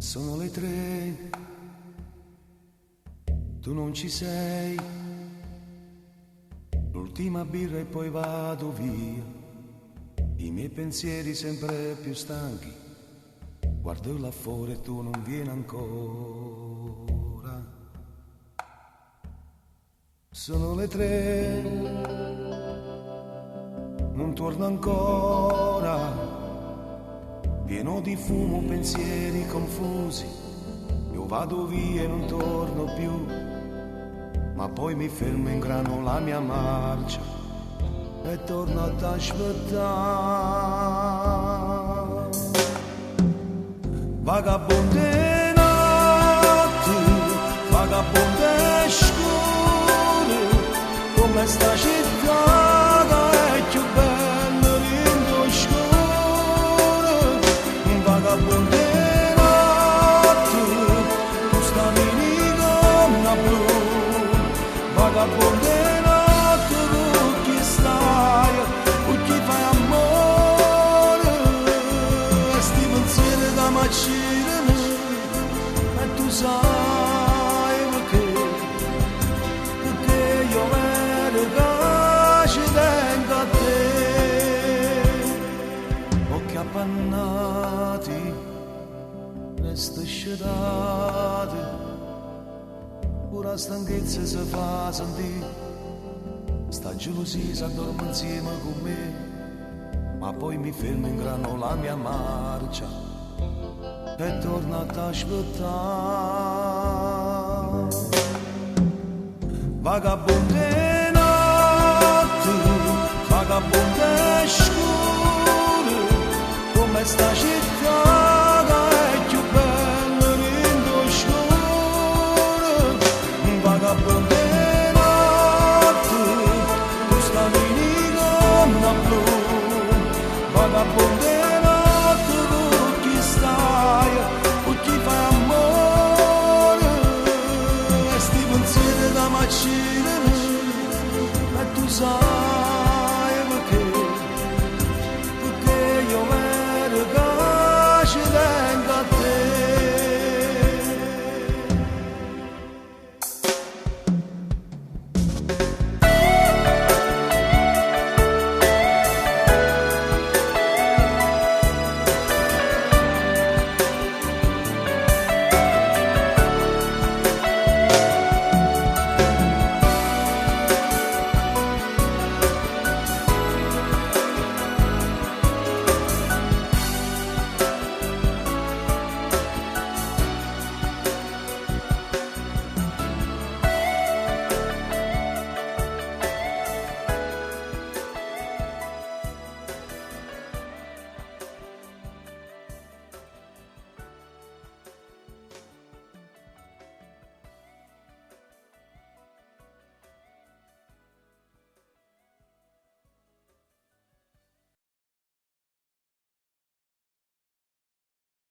Sono le 3, tu non ci sei, l'ultima birra e poi vado via, i miei pensieri sempre più stanchi, guardo là fuori e tu non vieni ancora. Sono le 3, non torno ancora, pieno di fumo, pensieri confusi, io vado via e non torno più, ma poi mi fermo in grano la mia marcia e torno ad aspettare. Vagabonde notti, vagabonde scure, come sta città è più bella rindo scuro. Vagabonde notti, tu stavi con una blu. Vagabonde notti, tu chi stai, tu chi fai amore, e sti pensieri da macine, e tu sai perché io vedo che ci tengo a te. Occhi appannati, resta scelati, pure la stanchezza si fa sentire, sta gelosia si addorma insieme con me, ma poi mi fermo in grano la mia marcia e torno ad aspettare. Vagabonde notti, vagabonde scure, come sta città è più bella rindo scuro. Vagabonde notti, tu stavi con una blu. Vagabonde notti, tu chi stai, tu chi fai amore, e sti pensieri da macine, e tu sai